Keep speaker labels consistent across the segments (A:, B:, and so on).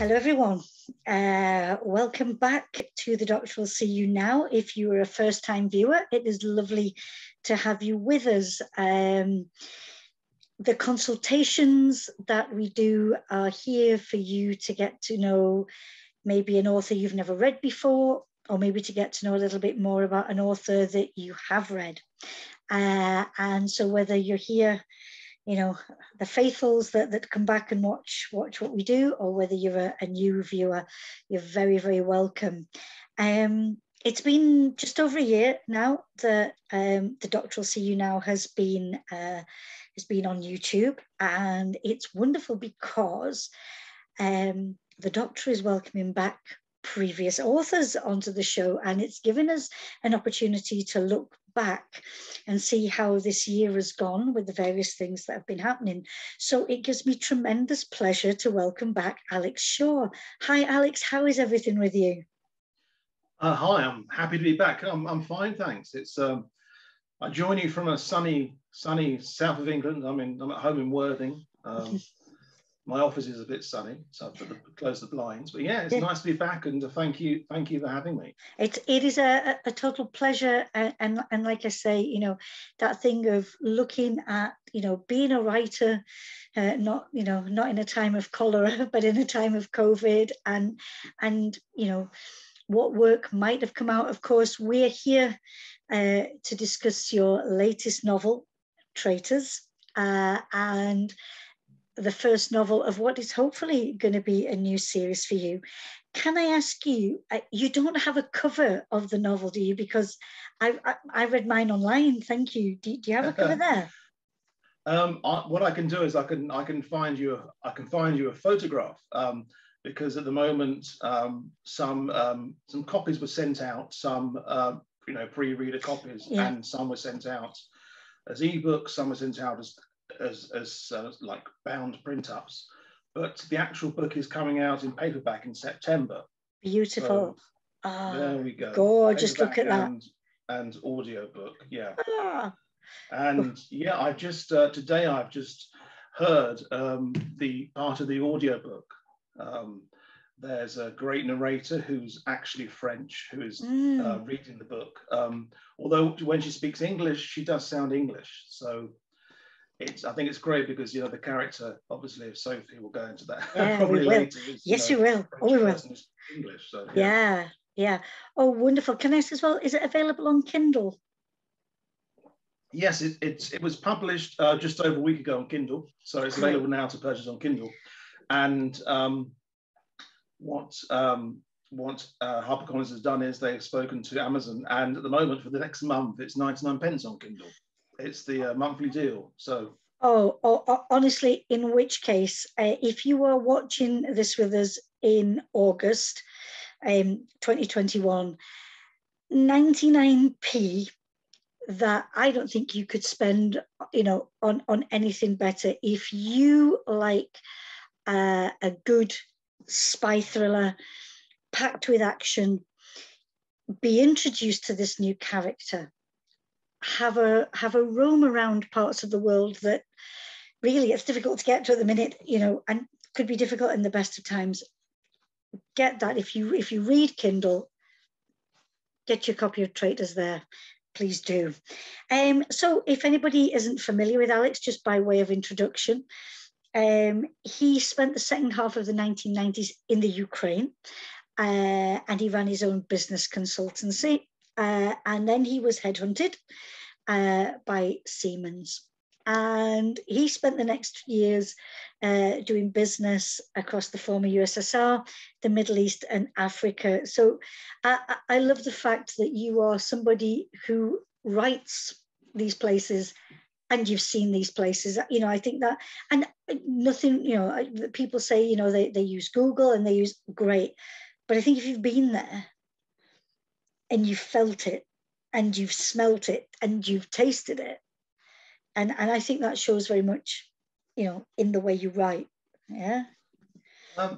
A: Hello, everyone. Welcome back to The Doctor Will See You Now. If you are a first-time viewer, it is lovely to have you with us. The consultations that we do are here for you to get to know maybe an author you've never read before, or maybe to get to know a little bit more about an author that you have read. And so whether you're here, you know, the faithfuls that come back and watch what we do, or whether you're a new viewer, you're very, very welcome. It's been just over a year now that The Doctor Will See You Now has been on YouTube, and it's wonderful because the Doctor is welcoming back previous authors onto the show, and it's given us an opportunity to look back and see how this year has gone with the various things that have been happening. So it gives me tremendous pleasure to welcome back Alex Shaw. Hi, Alex. How is everything with you?
B: Hi, I'm happy to be back. I'm fine, thanks. It's I join you from a sunny south of England. I'm at home in Worthing. My office is a bit sunny, so I've closed the blinds. But yeah, it's nice to be back, and thank you for having me.
A: It is a total pleasure, and like I say, you know, that thing of looking at, you know, being a writer, not in a time of cholera, but in a time of COVID, and you know, what work might have come out. Of course, we're here to discuss your latest novel, Traitors, and the first novel of what is hopefully going to be a new series for you. Can I ask you, you don't have a cover of the novel, do you? Because I read mine online. Thank you. Do you have a cover there?
B: What I can do is I can find you a photograph, because at the moment some copies were sent out, some pre-reader copies, and some were sent out as ebooks, some were sent out as like bound print-ups, but the actual book is coming out in paperback in September.
A: Beautiful.
B: So, there we go.
A: Gorgeous. Look at that.
B: And audio book, yeah. And yeah, I've just today I've just heard the part of the audio book. There's a great narrator who's actually French, who is reading the book. Although when she speaks English, she does sound English. So I think it's great because, you know, the character, obviously, of Sophie, will go into that probably later.
A: Yes, you will. Oh, we will.
B: English, so,
A: yeah. Oh, wonderful. Can I ask as well, is it available on Kindle?
B: Yes, it was published just over a week ago on Kindle, so it's available now to purchase on Kindle. And what HarperCollins has done is they've spoken to Amazon, and at the moment for the next month it's 99p on Kindle. It's the monthly deal. So
A: honestly, in which case, if you are watching this with us in August 2021, 99p, that I don't think you could spend, you know, on anything better. If you like a good spy thriller packed with action, be introduced to this new character, have a roam around parts of the world that really it's difficult to get to at the minute, you know, and could be difficult in the best of times. Get that. If you read Kindle, get your copy of Traitors there. Please do. So if anybody isn't familiar with Alex, just by way of introduction, he spent the second half of the 1990s in the Ukraine, and he ran his own business consultancy. And then he was headhunted by Siemens. And he spent the next years doing business across the former USSR, the Middle East, and Africa. So I love the fact that you are somebody who writes these places and you've seen these places. You know, I think that, and nothing, you know, people say, you know, they use Google and they use, great. But I think if you've been there and you've felt it and you've smelt it and you've tasted it, and I think that shows very much, you know, in the way you write. Yeah.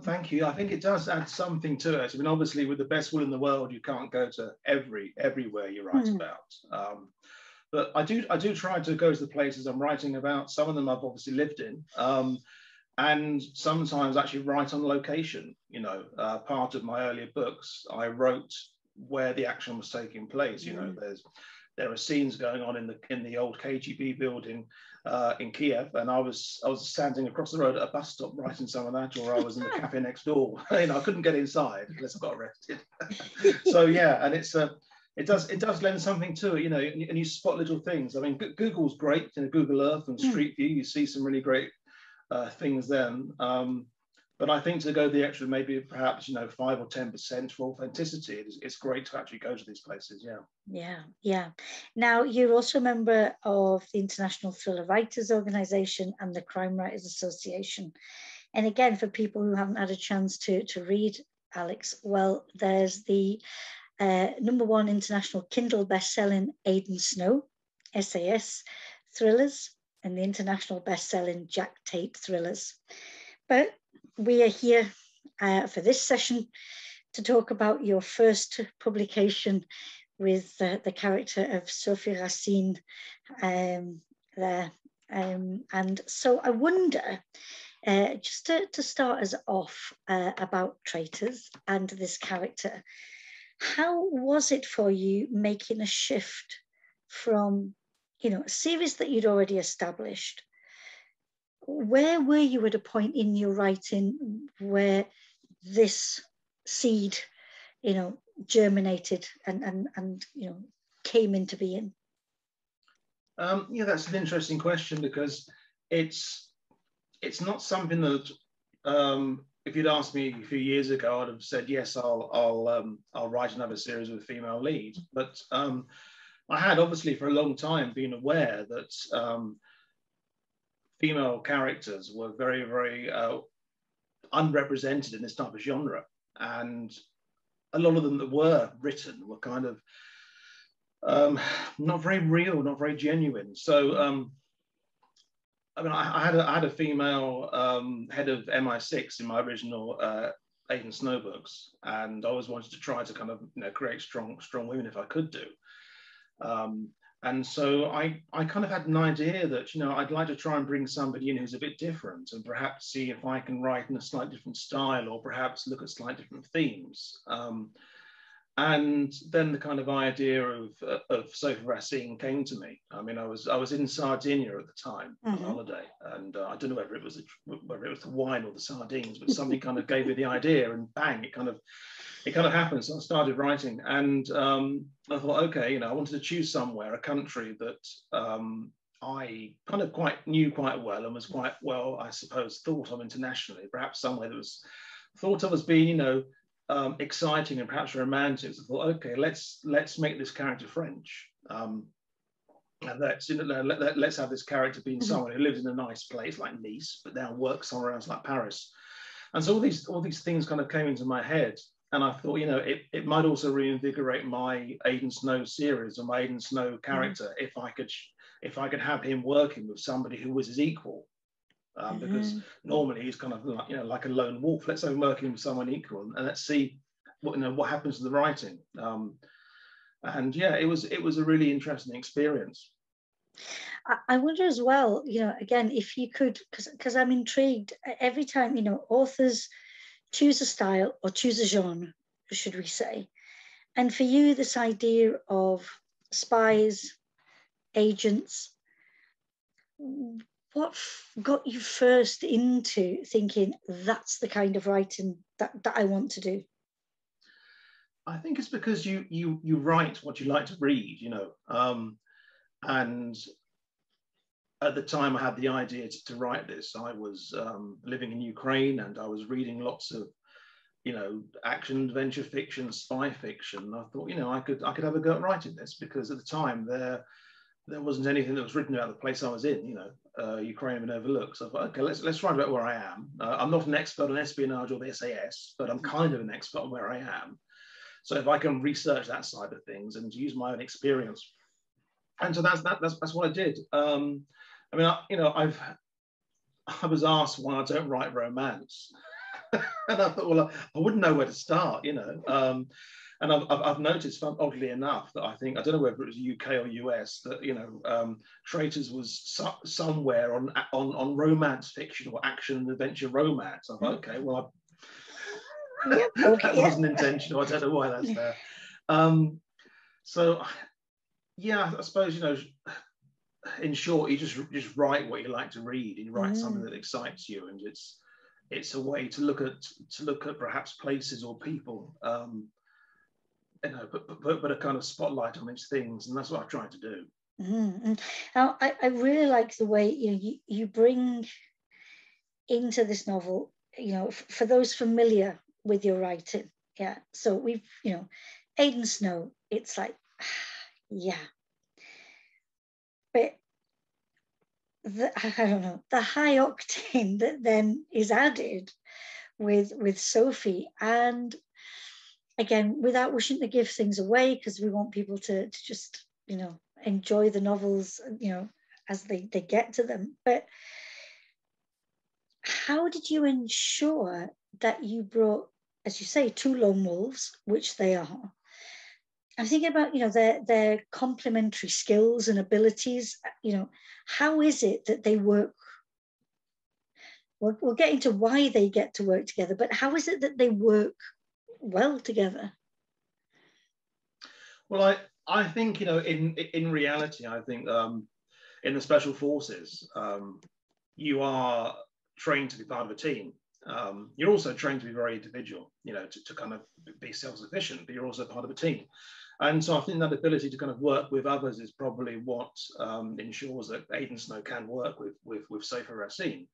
B: Thank you. I think it does add something to it. I mean, obviously, with the best will in the world, you can't go to everywhere you write about. But I do try to go to the places I'm writing about. Some of them I've obviously lived in. and sometimes actually write on location. Part of my earlier books, I wrote where the action was taking place. There are scenes going on in the old KGB building in Kiev, and I was standing across the road at a bus stop writing some of that, or I was in the cafe next door. I couldn't get inside unless I got arrested. So yeah, and it does lend something to it, and you spot little things. I mean, Google's great, Google Earth and Street View. You see some really great things then. But I think to go the extra, maybe perhaps 5 or 10% for authenticity, it's great to actually go to these places.
A: Yeah. Now, you're also a member of the International Thriller Writers Organization and the Crime Writers Association. And again, for people who haven't had a chance to read Alex, well, there's the #1 international Kindle best-selling Aidan Snow SAS thrillers and the international best-selling Jack Tate thrillers. But we are here for this session to talk about your first publication with the character of Sophie Racine there. And so I wonder, just to start us off about Traitors and this character, how was it for you making a shift from, a series that you'd already established? Where were you at a point in your writing where this seed, germinated and came into being?
B: Yeah, that's an interesting question, because it's not something that if you'd asked me a few years ago, I'd have said yes, I'll write another series with a female lead. But I had obviously for a long time been aware that female characters were very, very unrepresented in this type of genre, and a lot of them that were written were kind of not very real, not very genuine. So I mean, I had a female head of MI6 in my original Aidan Snow books, and I always wanted to try to kind of create strong women if I could do. And so I kind of had an idea that, I'd like to try and bring somebody in who's a bit different, and perhaps see if I can write in a slightly different style, or perhaps look at slightly different themes. And then the kind of idea of Sophie Racine came to me. I mean, I was in Sardinia at the time on holiday, and I don't know whether it was the wine or the sardines, but something kind of gave me the idea, and bang, it kind of happened. So I started writing, and I thought, okay, I wanted to choose somewhere, a country that I kind of knew quite well, and was quite well, I suppose, thought of internationally. Perhaps somewhere that was thought of as being, exciting and perhaps romantic. So I thought, okay, let's make this character French, and let's have this character being someone who lives in a nice place like Nice, but now works somewhere else like Paris. And so all these things kind of came into my head. And I thought, it might also reinvigorate my Aidan Snow series, or my Aidan Snow character, if I could have him working with somebody who was his equal, because normally he's kind of like a lone wolf. Let's say I'm working with someone equal, and let's see what happens to the writing. And yeah, it was a really interesting experience.
A: I wonder as well, again, if you could, because I'm intrigued every time, authors choose a style or choose a genre, should we say. And for you, this idea of spies, agents, what got you first into thinking that's the kind of writing that I want to do?
B: I think it's because you write what you like to read, and at the time I had the idea to write this, I was living in Ukraine, and I was reading lots of, action, adventure fiction, spy fiction. And I thought, I could have a go at writing this, because at the time there wasn't anything that was written about the place I was in, Ukraine had been overlooked. So I thought, okay, let's write about where I am. I'm not an expert on espionage or the SAS, but I'm kind of an expert on where I am. So if I can research that side of things and use my own experience, and so that's what I did. I mean, I was asked why I don't write romance, and I thought, well, I wouldn't know where to start, and I've noticed, oddly enough, that I don't know whether it was UK or US, that Traitors was somewhere on romance fiction or action and adventure romance. I thought, okay, well, that wasn't intentional. I don't know why that's there. So yeah, I suppose, in short, you just write what you like to read. You write something that excites you, and it's a way to look at perhaps places or people, put a kind of spotlight on these things, and that's what I try to do.
A: Now, I really like the way you bring into this novel, for those familiar with your writing. Yeah, so we've, Aiden Snow, it's like, yeah, but I don't know, the high octane that then is added with Sophie, and again, without wishing to give things away, because we want people to just, enjoy the novels, as they get to them. But how did you ensure that you brought, as you say, two lone wolves, which they are? I'm thinking about, their complementary skills and abilities. How is it that they work? We'll get into why they get to work together, but how is it that they work well together?
B: Well, I think, in reality, I think in the special forces, you are trained to be part of a team. You're also trained to be very individual, to kind of be self-sufficient, but you're also part of a team. And so I think that ability to kind of work with others is probably what ensures that Aiden Snow can work with Sophie Racine,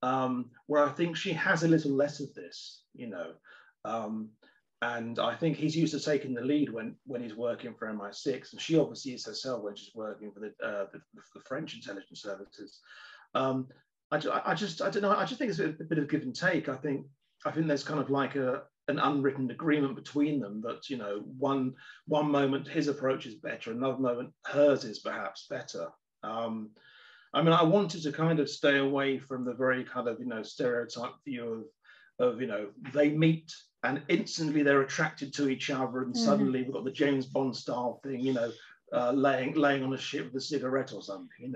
B: where I think she has a little less of this, and I think he's used to taking the lead when he's working for MI6, and she obviously is herself when she's working for the French intelligence services. I don't know. I just think it's a bit of give and take. I think there's kind of like an unwritten agreement between them that, one moment his approach is better, another moment hers is perhaps better. I mean, I wanted to kind of stay away from the very kind of, stereotype view of they meet and instantly they're attracted to each other, and suddenly we've got the James Bond style thing, laying on a ship with a cigarette or something,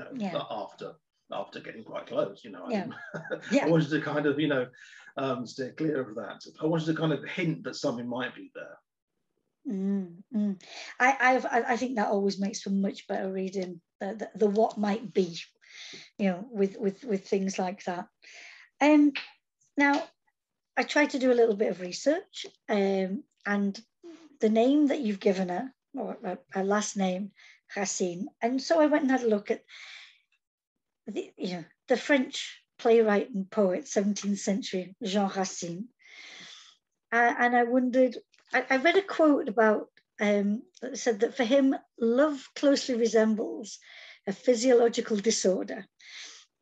B: after getting quite close, I wanted to kind of, stay clear of that. I wanted to kind of hint that something might be there.
A: I think that always makes for much better reading, the what might be, with things like that. Now, I tried to do a little bit of research, and the name that you've given her, or her last name, Racine, and so I went and had a look at the French playwright and poet, 17th century Jean Racine, and I wondered. I read a quote about that said that for him, love closely resembles a physiological disorder.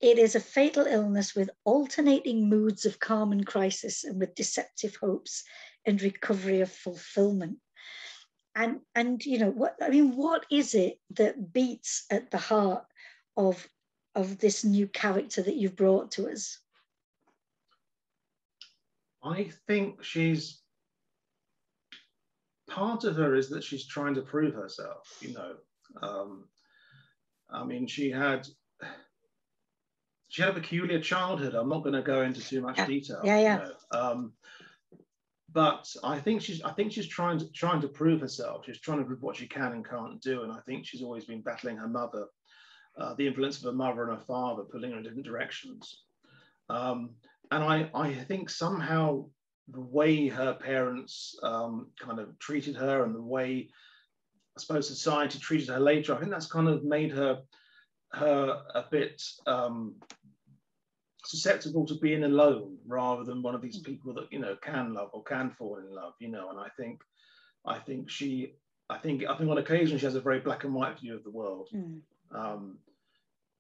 A: It is a fatal illness with alternating moods of calm and crisis, and with deceptive hopes and recovery of fulfillment. And what is it that beats at the heart of this new character that you've brought to us?
B: I think part of her is that she's trying to prove herself, I mean, she had a peculiar childhood. I'm not going to go into too much detail. But I think she's trying to prove herself. She's trying to prove what she can and can't do. And I think she's always been battling her mother, the influence of her mother and her father, pulling her in different directions. And I think somehow the way her parents kind of treated her, and the way, I suppose, society treated her later, I think that's kind of made her a bit susceptible to being alone, rather than one of these people that can love or can fall in love, and I think on occasion she has a very black and white view of the world.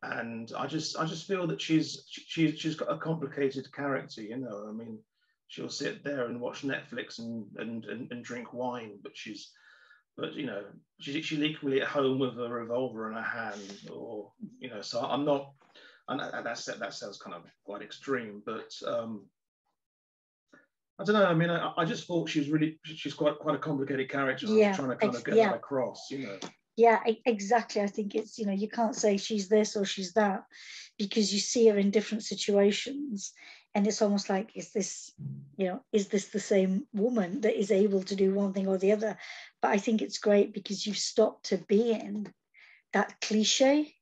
B: And I just feel that she's got a complicated character, I mean, she'll sit there and watch Netflix and drink wine, but she's equally at home with a revolver in her hand, or so I'm not. And that sounds kind of quite extreme, but I don't know. I mean, I just thought she's quite a complicated character. I was trying to kind of get that across, you know.
A: Yeah, exactly. I think it's, you know, you can't say she's this or she's that, because you see her in different situations, and it's almost like, is this, you know, is this the same woman that is able to do one thing or the other? But I think it's great because you've stopped to being that cliche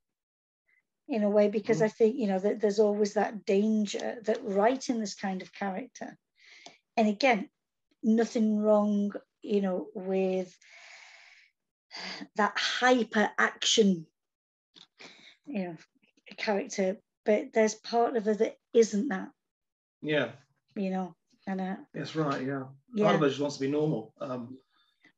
A: in a way, because I think, you know, that there's always that danger that writing this kind of character, and again, nothing wrong, you know, with that hyper action, you know, character, but there's part of her that isn't that.
B: Yeah.
A: You know, and
B: that's right. Yeah. Part of her just wants to be normal.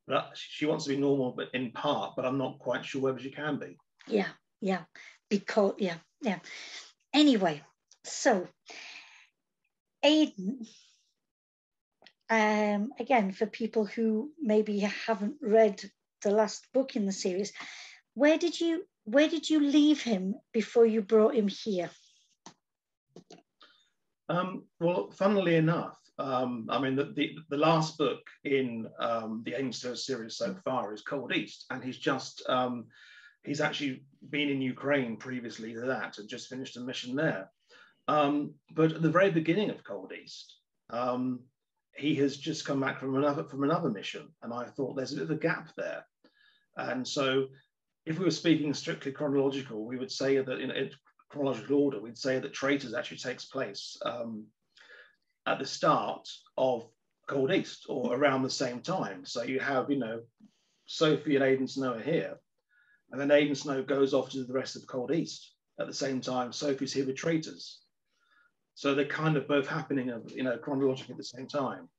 B: But she wants to be normal, but in part. But I'm not quite sure whether she can be.
A: Yeah. Because Anyway, so Aidan. Again, for people who maybe haven't read the last book in the series, where did you leave him before you brought him here?
B: Well, funnily enough, I mean, the last book in the Aidenstone series so far is Cold East, and he's actually been in Ukraine previously to that and just finished a mission there. But at the very beginning of Cold East, he has just come back from another mission, and I thought there's a bit of a gap there. And so, if we were speaking strictly chronological, we would say that in chronological order, we'd say that Traitors actually takes place at the start of Cold East, or around the same time. So you have, you know, Sophie and Aiden Snow are here, and then Aiden Snow goes off to the rest of Cold East at the same time. Sophie's here with Traitors. So they're kind of both happening, you know, chronologically at the same time.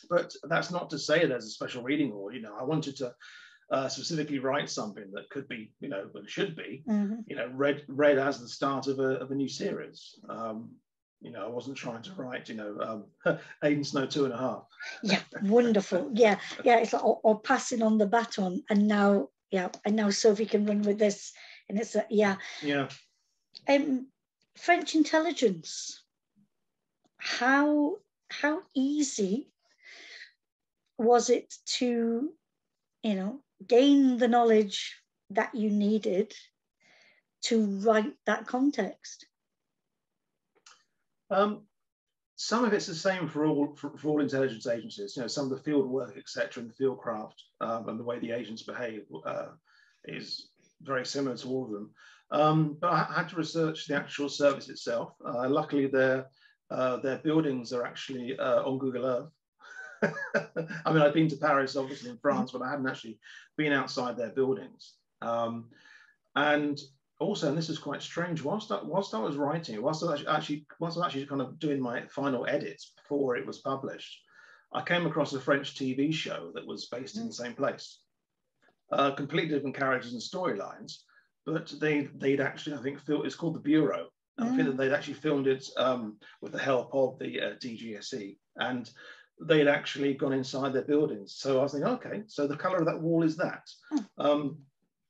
B: But that's not to say there's a special reading order. You know, I wanted to specifically write something that could be, you know, but should be, you know, read as the start of a new series. You know, I wasn't trying to write, you know, Aiden Snow 2.5.
A: Yeah, wonderful. Yeah, it's like, or passing on the baton, and now Sophie can run with this, and it's yeah. French intelligence. How easy was it to, you know, gain the knowledge that you needed to write that context?
B: Some of it's the same for all intelligence agencies. You know, some of the field work, etc., and the field craft, and the way the agents behave is very similar to all of them. But I had to research the actual service itself. Luckily, their buildings are actually on Google Earth. I mean, I've been to Paris, obviously in France, but I hadn't actually been outside their buildings. And also, and this is quite strange, whilst I was writing, whilst I was actually kind of doing my final edits before it was published, I came across a French TV show that was based in the same place. Completely different characters and storylines, but they'd actually, I think, it's called The Bureau. I think that they'd actually filmed it with the help of the DGSE, and they'd actually gone inside their buildings. So I was thinking, okay, so the color of that wall is that.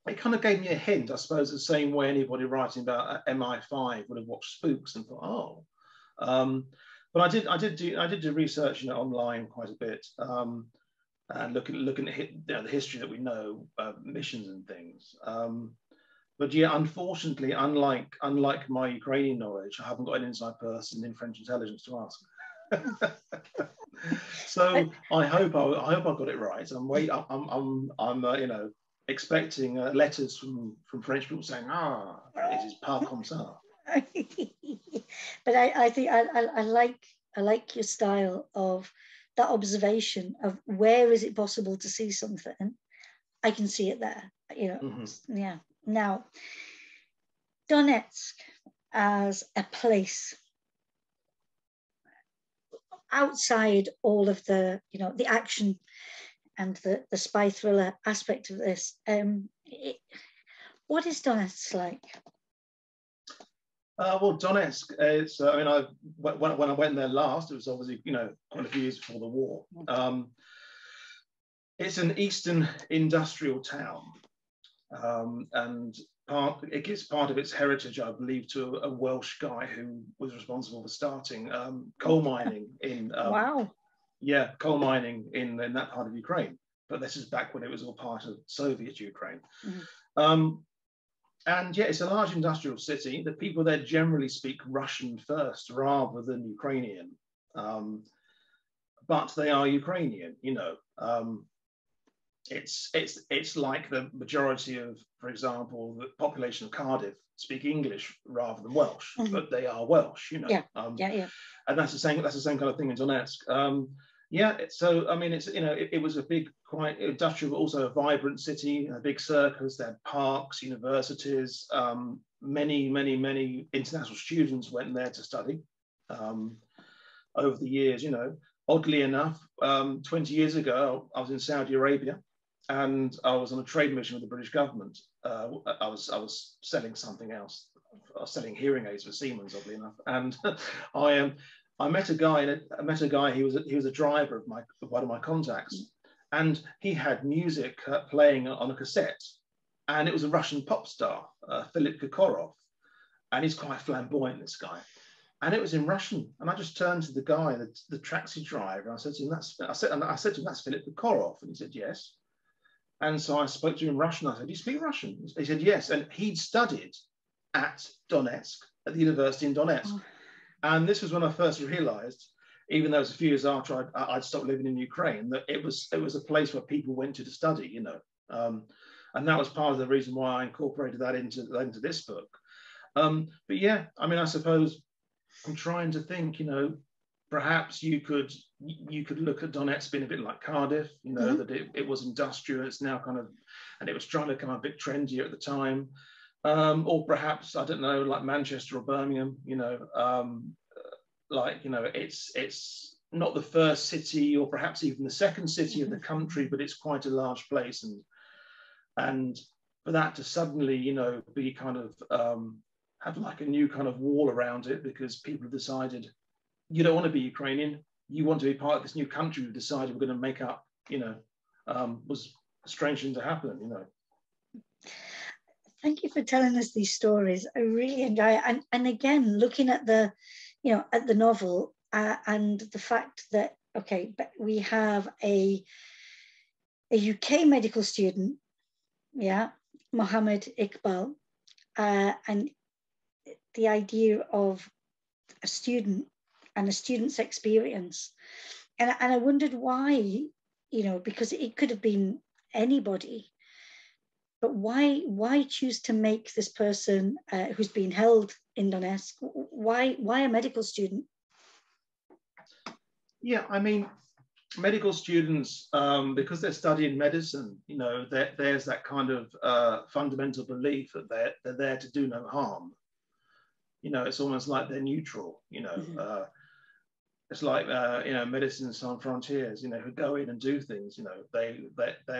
B: It kind of gave me a hint, I suppose, the same way anybody writing about MI5 would have watched Spooks and thought, oh. But I did do research, you know, online quite a bit, and looking at the history that we know, missions and things. But yeah, unfortunately, unlike my Ukrainian knowledge, I haven't got an inside person in French intelligence to ask. So I hope I got it right. I'm you know, expecting letters from French people saying, it is pas comme ça.
A: But I think I like your style of that observation of where is it possible to see something. I can see it there, you know. Yeah. Now, Donetsk as a place, outside all of the, you know, the action and the spy thriller aspect of this, what is Donetsk like?
B: Well, Donetsk, it's, I mean, when I went there last, it was obviously, you know, quite a few years before the war. It's an eastern industrial town, and it gives part of its heritage, I believe, to a Welsh guy who was responsible for starting coal mining in
A: wow.
B: Yeah, coal mining in that part of Ukraine. But this is back when it was all part of Soviet Ukraine. And yeah, it's a large industrial city. The people there generally speak Russian first rather than Ukrainian. But they are Ukrainian, you know. It's like the majority of, for example, the population of Cardiff speak English rather than Welsh, but they are Welsh, you know.
A: Yeah.
B: And that's the same kind of thing in Donetsk. Yeah, so I mean, it's, you know, it was a big, quite industrial, but also a vibrant city, a big circus. They had parks, universities. Many international students went there to study over the years. You know, oddly enough, 20 years ago, I was in Saudi Arabia, and I was on a trade mission with the British government. I was selling something else. I was selling hearing aids for Siemens, oddly enough, and I met a guy. He was a driver of one of my contacts, and he had music playing on a cassette, and it was a Russian pop star, Philip Kirkorov, and he's quite flamboyant, this guy, and it was in Russian. And I just turned to the guy, the taxi driver, and I said to him, "That's Philip Kirkorov," and he said, "Yes." And so I spoke to him in Russian. I said, "Do you speak Russian?" He said, "Yes," and he'd studied at Donetsk, at the university in Donetsk. Oh. And this was when I first realized, even though it was a few years after I'd stopped living in Ukraine, that it was a place where people went to study, you know. And that was part of the reason why I incorporated that into this book. But yeah, I mean, I suppose I'm trying to think, you know, perhaps you could look at Donetsk being a bit like Cardiff, you know, that it was industrial, it's now kind of, and it was trying to become a bit trendier at the time. Or perhaps, I don't know, like Manchester or Birmingham, you know, like, you know, it's not the first city or perhaps even the second city of the country, but it's quite a large place. And for that to suddenly, you know, be kind of, have like a new kind of wall around it because people have decided you don't want to be Ukrainian, you want to be part of this new country we've decided we're going to make up, you know, was a strange thing to happen, you know.
A: Thank you for telling us these stories. I really enjoy it. And again, looking at the, you know, at the novel and the fact that, okay, but we have a UK medical student, yeah, Mohammed Iqbal, and the idea of a student and a student's experience. And I wondered why, you know, because it could have been anybody, but why choose to make this person who's being held in Donetsk, why a medical student?
B: Yeah, I mean, medical students, because they're studying medicine, you know, there's that kind of fundamental belief that they're there to do no harm. You know, it's almost like they're neutral, you know. It's like, you know, Médecins Sans Frontières, you know, who go in and do things, you know, they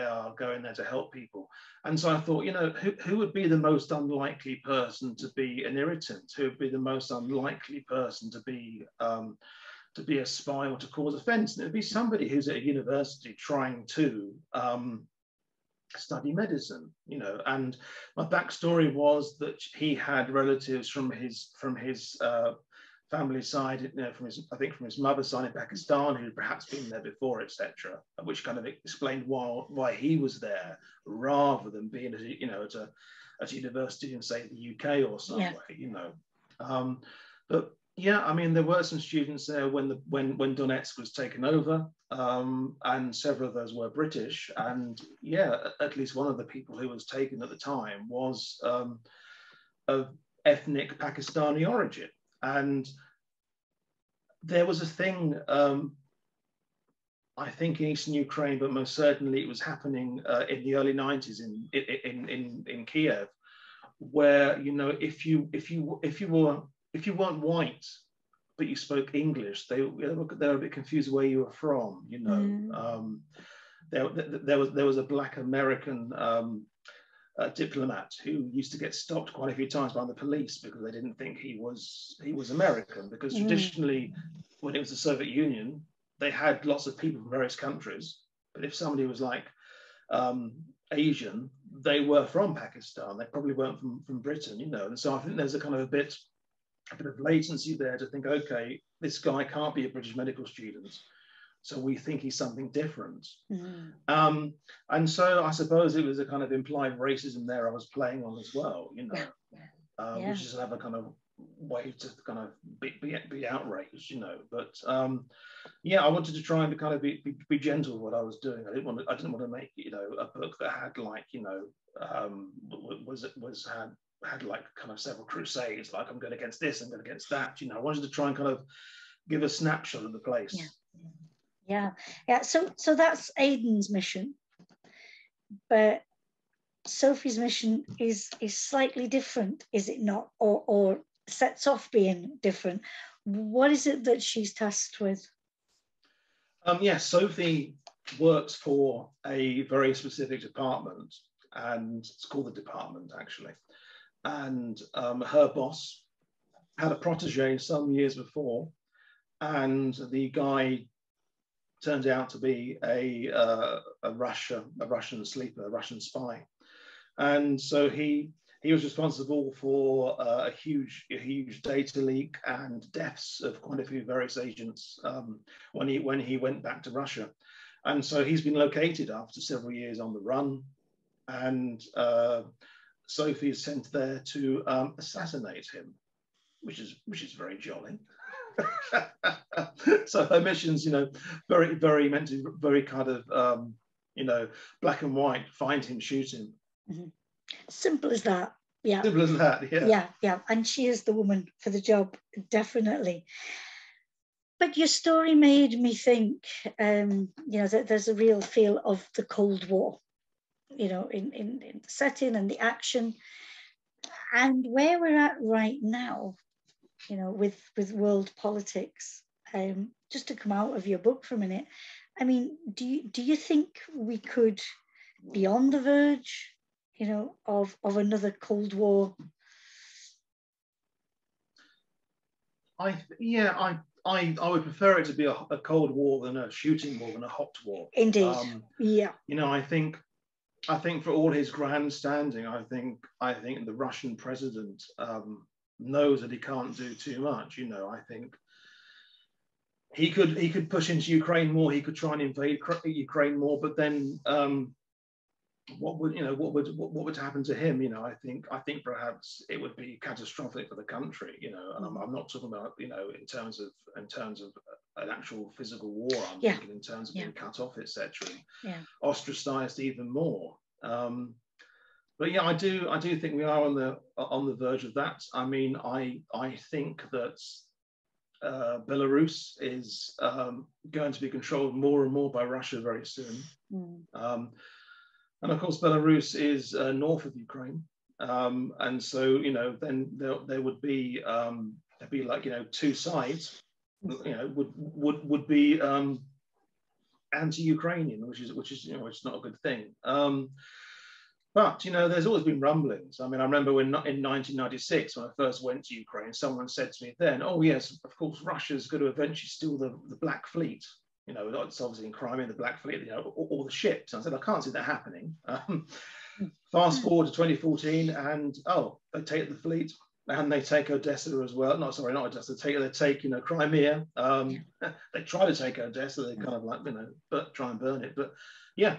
B: are going there to help people. And so I thought, you know, who would be the most unlikely person to be an irritant? Who would be the most unlikely person to be a spy or to cause offense? And it'd be somebody who's at a university trying to study medicine, you know. And my backstory was that he had relatives from his family side, you know, from his mother's side in Pakistan, who'd perhaps been there before, etc., which kind of explained why he was there rather than being at a university in, say, the UK or somewhere, you know. But yeah, I mean, there were some students there when Donetsk was taken over, and several of those were British. And yeah, at least one of the people who was taken at the time was of ethnic Pakistani origin. And there was a thing, I think in Eastern Ukraine, but most certainly it was happening in the early 90s in Kiev, where, you know, if you weren't white but you spoke English, they were a bit confused where you were from, you know. There was a Black American diplomat who used to get stopped quite a few times by the police because they didn't think he was American, because traditionally, when it was the Soviet Union, they had lots of people from various countries, but if somebody was like Asian, they were from Pakistan. They probably weren't from Britain, you know. And so I think there's a kind of a bit of latency there to think, okay, this guy can't be a British medical student, so we think he's something different.
A: Mm.
B: And so I suppose it was a kind of implied racism there I was playing on as well, you know, which is another kind of way to kind of be outraged, you know. But yeah, I wanted to try and kind of be gentle with what I was doing. I didn't want to make, you know, a book that had like, you know, had like kind of several crusades, like I'm going against this, I'm going against that, you know. I wanted to try and kind of give a snapshot of the place.
A: Yeah. So that's Aidan's mission, but Sophie's mission is slightly different, is it not? Or sets off being different. What is it that she's tasked with?
B: Yes, Sophie works for a very specific department, and it's called the department actually. And her boss had a protege some years before, and the guy turned out to be a Russian sleeper, a Russian spy. And so he was responsible for a huge data leak and deaths of quite a few various agents when he went back to Russia. And so he's been located after several years on the run, and Sophie is sent there to assassinate him, which is very jolly. So her mission's, you know, very meant to be very kind of you know, black and white. Find him, shoot him.
A: Mm-hmm. Simple as that. Yeah.
B: Simple as that. Yeah.
A: Yeah. And she is the woman for the job, definitely. But your story made me think, you know, that there's a real feel of the Cold War, you know, in the setting and the action, and where we're at right now, you know, with world politics. Just to come out of your book for a minute, I mean, do you think we could be on the verge, you know, of another Cold War?
B: I would prefer it to be a Cold War than a shooting war than a hot war.
A: Indeed. Yeah.
B: You know, I think for all his grandstanding, I think the Russian president knows that he can't do too much. You know, I think he could push into Ukraine more. He could try and invade Ukraine more, but then what would happen to him? You know, I think perhaps it would be catastrophic for the country. You know, and I'm not talking about, you know, in terms of an actual physical war. I'm thinking in terms of being cut off, etc. Ostracized even more. But yeah, I do think we are on the verge of that. I mean, I think that Belarus is going to be controlled more and more by Russia very soon. And of course, Belarus is north of Ukraine, and so, you know, then there would be there'd be like, you know, two sides, you know, would be anti-Ukrainian, which is you know, it's not a good thing. But, you know, there's always been rumblings. I mean, I remember in 1996, when I first went to Ukraine, someone said to me then, "Oh yes, of course, Russia's going to eventually steal the Black Fleet. You know, it's obviously in Crimea, the Black Fleet, you know, all the ships." I said, I can't see that happening. Fast forward to 2014, and they take the fleet and they take Odessa as well. Not Odessa. They take you know, Crimea. They try to take Odessa. They kind of like, you know, try and burn it. But yeah.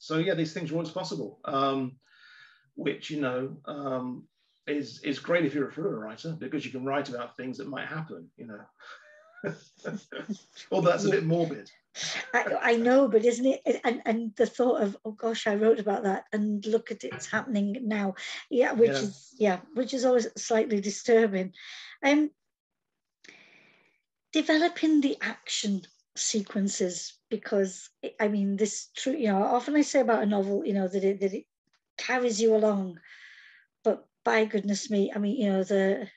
B: So yeah, these things are always possible, which, you know, is great if you're a thriller writer, because you can write about things that might happen, you know. Although that's a bit morbid.
A: I know, but isn't it? And the thought of, oh gosh, I wrote about that, and look at it's happening now. Yeah, which is always slightly disturbing. Developing the action sequences, because I mean, this true, you know, often I say about a novel, you know, that it carries you along, but by goodness me, I mean, you know, the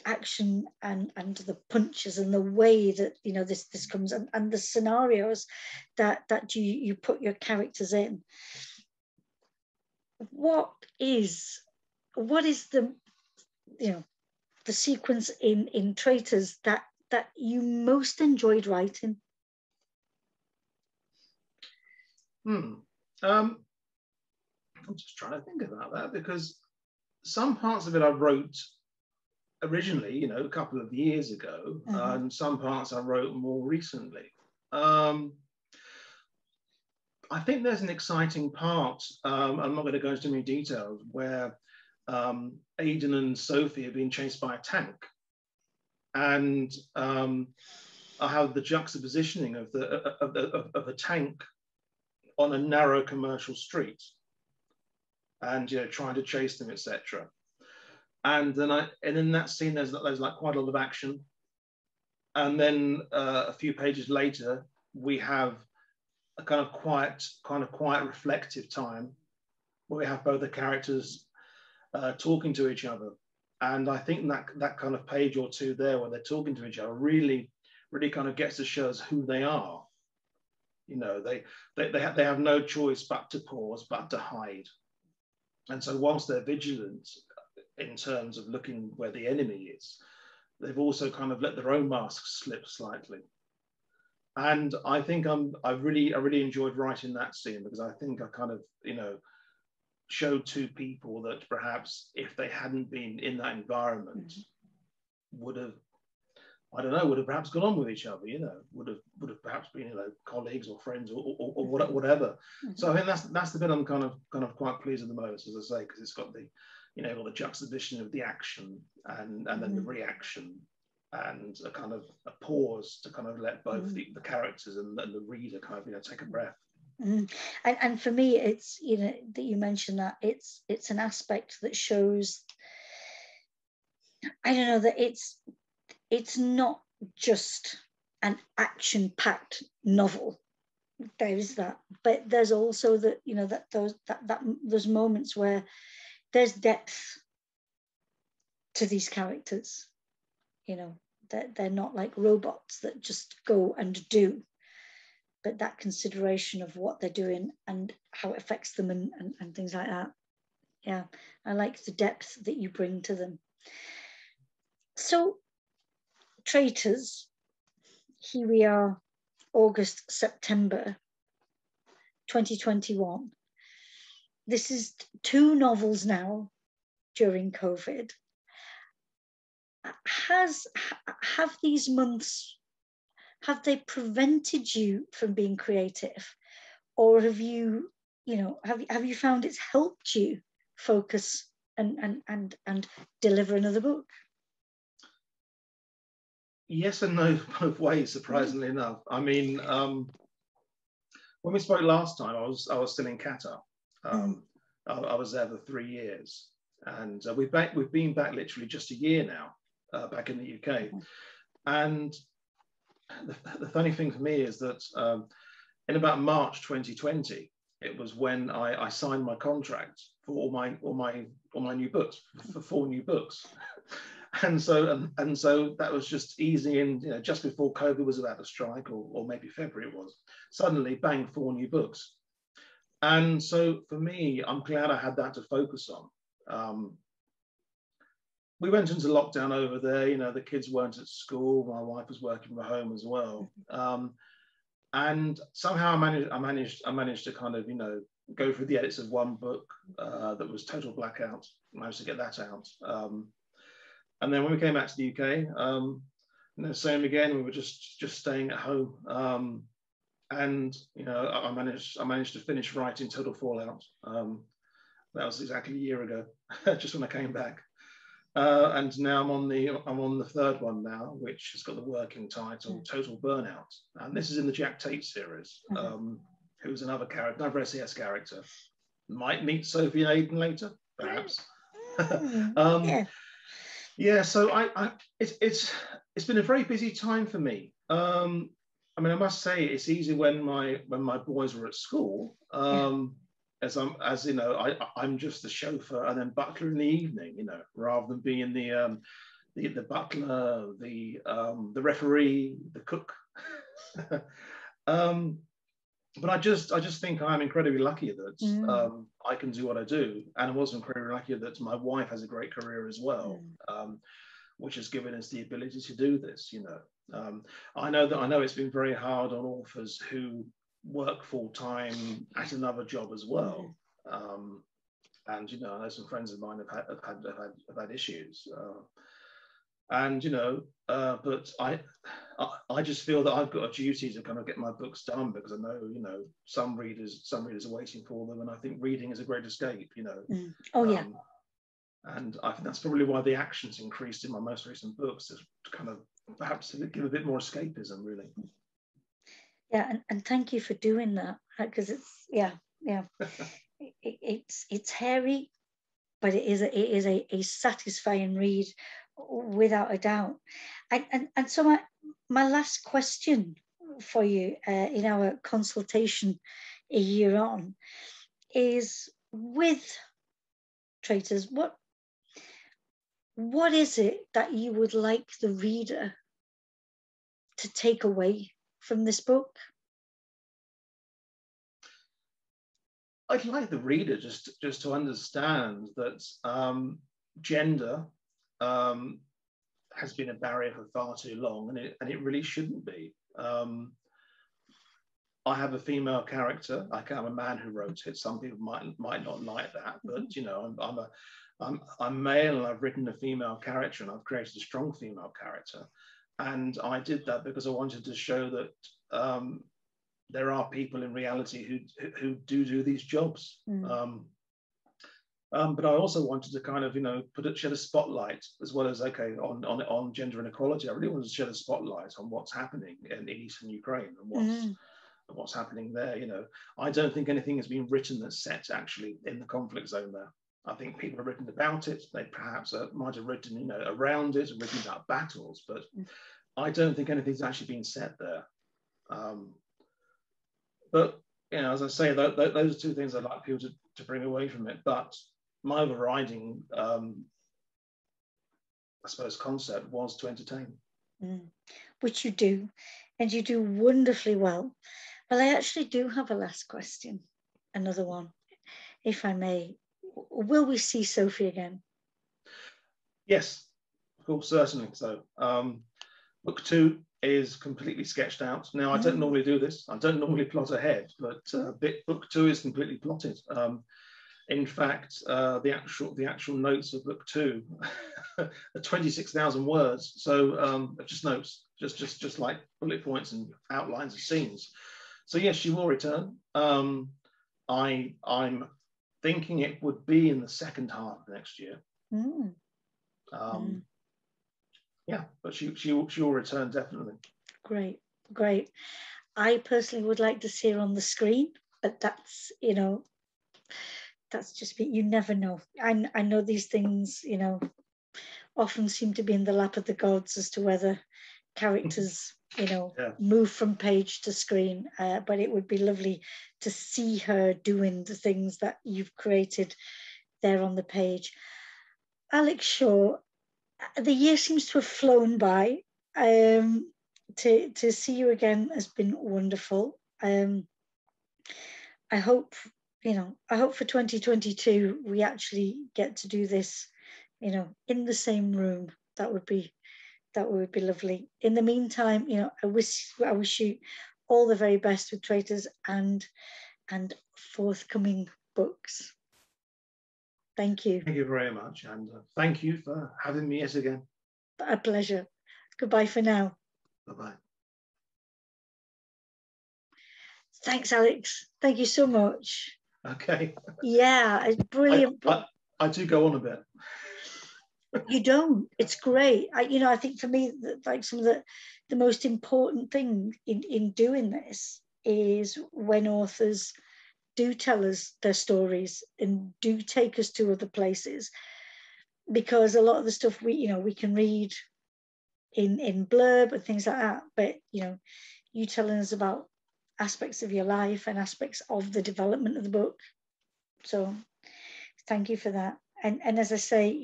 A: action and the punches and the way that, you know, this comes, and the scenarios that you put your characters in. What is the, you know, the sequence in Traitors that you most enjoyed writing?
B: I'm just trying to think about that, because some parts of it I wrote originally, you know, a couple of years ago, and some parts I wrote more recently. I think there's an exciting part, I'm not going to go into many details, where Aidan and Sophie are being chased by a tank. And I have the juxtapositioning of the tank on a narrow commercial street, and, you know, trying to chase them, etc. And then in that scene, there's like quite a lot of action. And then a few pages later, we have a kind of quiet, reflective time where we have both the characters talking to each other. And I think that kind of page or two there where they're talking to each other really kind of gets to show us who they are. You know, they have no choice but to pause, but to hide. And so whilst they're vigilant in terms of looking where the enemy is, they've also kind of let their own masks slip slightly. And I think I really enjoyed writing that scene, because I think I kind of, you know, showed two people that perhaps if they hadn't been in that environment would have perhaps gone on with each other, you know, would have perhaps been, you know, colleagues or friends or whatever. So I think that's the bit I'm kind of quite pleased at the moment, as I say, because it's got the, you know, all the juxtaposition of the action and then the reaction, and a kind of a pause to kind of let both the characters and the reader kind of, you know, take a breath.
A: And for me, it's, you know, that you mentioned that it's an aspect that shows, I don't know, that it's not just an action-packed novel. There is that, but there's also that, you know, that those moments where there's depth to these characters. You know, that they're not like robots that just go and do, but that consideration of what they're doing and how it affects them and things like that. Yeah, I like the depth that you bring to them. So, Traitors, here we are, August, September 2021. This is 2 novels now during COVID. Have these months, have they prevented you from being creative, or have you, you know, have you found it's helped you focus and deliver another book?
B: Yes and no, both ways, surprisingly enough. I mean, when we spoke last time, I was still in Qatar. I was there for 3 years, and we've been back literally just a year now, back in the UK. And the funny thing for me is that in about March 2020, it was when I signed my contract for all my new books, for 4 new books. And so that was just easy in, you know, just before COVID was about to strike, or maybe February it was. Suddenly, bang, 4 new books. And so for me, I'm glad I had that to focus on. We went into lockdown over there, you know, the kids weren't at school, my wife was working from home as well. And somehow I managed to kind of, you know, go through the edits of one book that was total blackout, managed to get that out. And then when we came back to the UK, you know, same again, we were just staying at home. And, you know, I managed to finish writing Total Fallout. That was exactly a year ago, just when I came back. And now I'm on the 3rd one now, which has got the working title Total Burnout, and this is in the Jack Tate series, who's another character, another SES character. Might meet Sophie and Aidan later, perhaps. Yeah. So it's been a very busy time for me. I mean, I must say it's easy when my boys were at school. As you know, I'm just the chauffeur and then butler in the evening, you know, rather than being the butler, the referee, the cook. But I just think I'm incredibly lucky that I can do what I do, and I'm also incredibly lucky that my wife has a great career as well, which has given us the ability to do this. You know, I know it's been very hard on authors who work full time at another job as well. and you know, I know some friends of mine have had issues, and you know, but I just feel that I've got a duty to kind of get my books done, because I know, you know, some readers are waiting for them, and I think reading is a great escape, you know.
A: Oh yeah.
B: And I think that's probably why the action's increased in my most recent books, to kind of perhaps give a bit more escapism, really.
A: Yeah, and thank you for doing that, because it's it's hairy, but it is a satisfying read, without a doubt. And so my last question for you, in our consultation a year on, is, with Traitors, what is it that you would like the reader to take away from this book?
B: I'd like the reader just to understand that gender has been a barrier for far too long, and it really shouldn't be. I have a female character. I'm a man who wrote it. Some people might not like that, but you know, I'm male, and I've written a female character, and I've created a strong female character, and I did that because I wanted to show that there are people in reality who do these jobs. But I also wanted to kind of, you know, shed a spotlight, as well as, okay, on gender inequality. I really wanted to shed a spotlight on what's happening in Eastern Ukraine, and what's happening there. You know, I don't think anything has been written that's set actually in the conflict zone there. I think people have written about it. They perhaps might have written, you know, around it, and written about battles, but I don't think anything's actually been set there. But you know, as I say, those are two things I'd like people to bring away from it. But my overriding, I suppose, concept was to entertain.
A: Which you do, and you do wonderfully well. Well, I actually do have a last question, another one, if I may. Will we see Sophie again?
B: Yes, of course, certainly. So book 2 is completely sketched out. Now, I don't normally do this. I don't normally plot ahead, but book 2 is completely plotted. In fact, the actual notes of book 2 are 26,000 words. So just notes, just like bullet points and outlines of scenes. So yes, she will return. I'm thinking it would be in the second half of next year. Yeah, but she will return, definitely.
A: Great. I personally would like to see her on the screen, but that's, you know, that's just, you never know. I know these things, you know, often seem to be in the lap of the gods as to whether characters, you know, move from page to screen. But it would be lovely to see her doing the things that you've created there on the page. Alex Shaw, the year seems to have flown by. To see you again has been wonderful. I hope for 2022 we actually get to do this, you know, in the same room. That would be lovely. In the meantime, you know, I wish you all the very best with Traitors and forthcoming books. Thank you.
B: Thank you very much, and thank you for having me yet again.
A: A pleasure. Goodbye for now.
B: Bye-bye.
A: Thanks, Alex. Thank you so much.
B: Okay.
A: Yeah, it's brilliant.
B: I do go on a bit.
A: You don't. It's great. I think for me, like, some of the most important thing in doing this is when authors do tell us their stories and do take us to other places, because a lot of the stuff we can read in blurb and things like that, but you telling us about aspects of your life and aspects of the development of the book. So thank you for that. And as I say,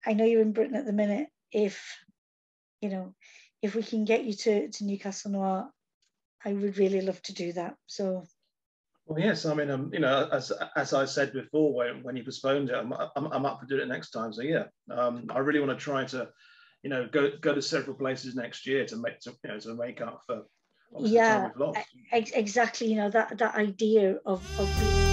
A: I know you're in Britain at the minute. If we can get you to Newcastle Noir, I would really love to do that. So.
B: Well, yes, I mean, as I said before, when you postponed it, I'm up for doing it next time. So yeah, I really want to try to, go to several places next year to make up for the time we've lost.
A: Exactly. That idea of being